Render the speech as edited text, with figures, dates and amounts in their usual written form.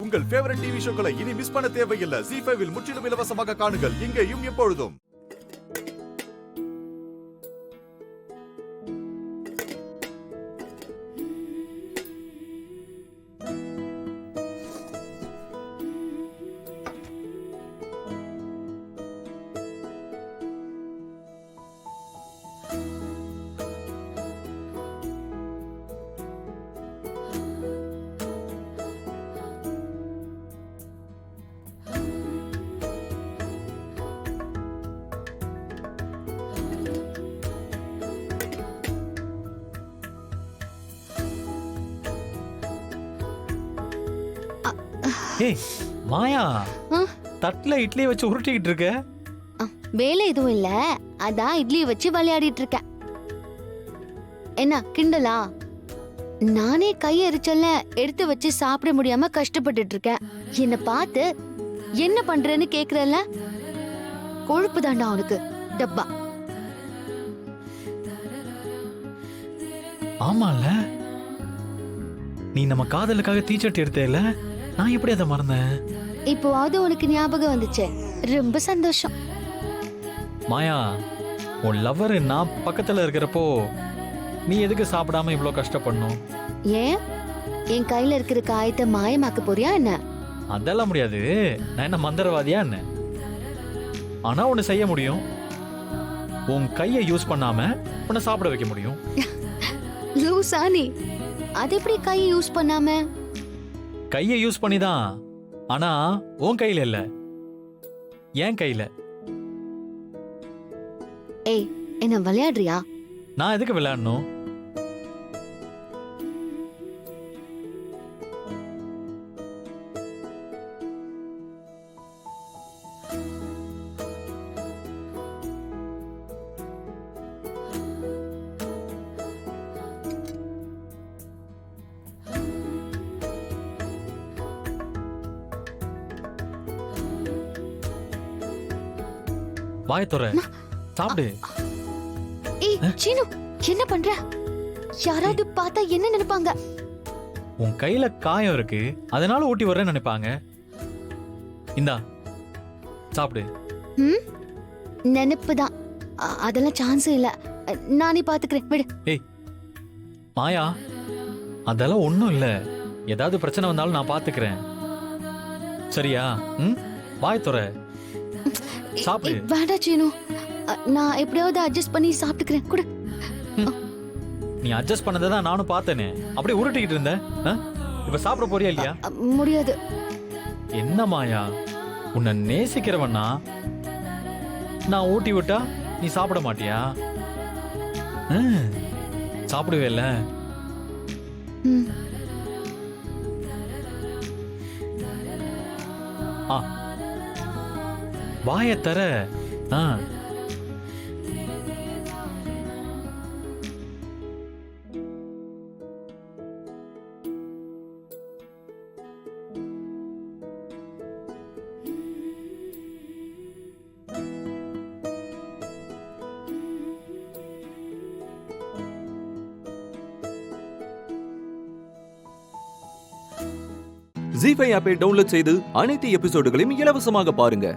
உங்கள் favourite TV ஷோக்களை இனி miss பண்ண தேவையில்லை. ZEE5 இல் முற்றிலும் இலவசமாக காணுங்கள். இங்கேயும் எப்பொழுதும். ஏய் மாயா, தட்டுல இட்லி வச்சு உருட்டிக்கிட்டு இருக்க. வேலை எதுவும் இல்ல, அதான் இட்லி வச்சு விளையாடிட்டு இருக்கேன். என்ன கிண்டலா? நானே கை எரிச்சல்ல எடுத்து வச்சு சாப்பிட முடியாம கஷ்டப்பட்டுட்டு இருக்கேன். என்ன பார்த்து என்ன பண்றேன்னு கேக்குறல்ல? கொழுப்பு தாண்டா அவனுக்கு டப்பா. ஆமால, நீ நம்ம காதலுக்காக தீச்சட்டி எடுத்தேல, நான் எப்படி அதை மறந்தேன்? இப்போவாவது உனக்கு ஞாபகம் வந்துச்சு, ரொம்ப சந்தோஷம். மாயா, உன் லவ்வர் நான் பக்கத்துல இருக்கிறப்போ நீ எதுக்கு சாப்பிடாம இவ்வளோ கஷ்டப்படணும்? ஏன் என் கையில இருக்கிற காயத்தை மாயமாக்க போறியா என்ன? அதெல்லாம் முடியாது. நான் என்ன மந்திரவாதியா என்ன? ஆனா ஒன்னு செய்ய முடியும். உன் கையை யூஸ் பண்ணாம உன்னை சாப்பிட வைக்க முடியும். லூசா நீ? அது எப்படி கையை யூஸ் பண்ணாம? கையை யூஸ் பண்ணிதான், ஆனா உன் கையில இல்ல, என் கையில. ஏய், என்ன விளையாடுறியா? நான் எதுக்கு விளையாடணும்? வாயத்துற, சாப்பிடு. ஏய் சீனு, என்ன பண்ற? யாராவது பார்த்தா என்ன நினைப்பாங்க? உன் கையில காயம் இருக்கு, அதனால ஊட்டி வர்றேன்னு நினைப்பாங்க. இந்தா சாப்பிடு. நினைப்புதான், அதெல்லாம் சான்ஸ் இல்ல. நானே பாத்துக்கிறேன், விடு. ஏய் மாயா, அதெல்லாம் ஒண்ணும் இல்ல. ஏதாவது பிரச்சனை வந்தாலும் நான் பாத்துக்கிறேன், சரியா? வாயத்துற, சாப்பிடு. வேண்டாம் சீனு, நான் எப்படியாவது அட்ஜஸ்ட் பண்ணி சாப்பிட்டுக்கிறேன். கூட நீ அட்ஜஸ்ட் பண்ணதை தான் நானும் பார்த்தேனே. அப்படியே உருட்டிக்கிட்டு இருந்த. இப்ப சாப்பிட போறியா இல்லையா? முடியாது. என்ன மாயா, உன்னை நேசிக்கிறவனா நான் ஊட்டி விட்டா நீ சாப்பிட மாட்டியா? சாப்பிடுவேல? வாய தர. ZEE5 ஆப்பை டவுன்லோட் செய்து அனைத்து எபிசோடுகளையும் இலவசமாக பாருங்க.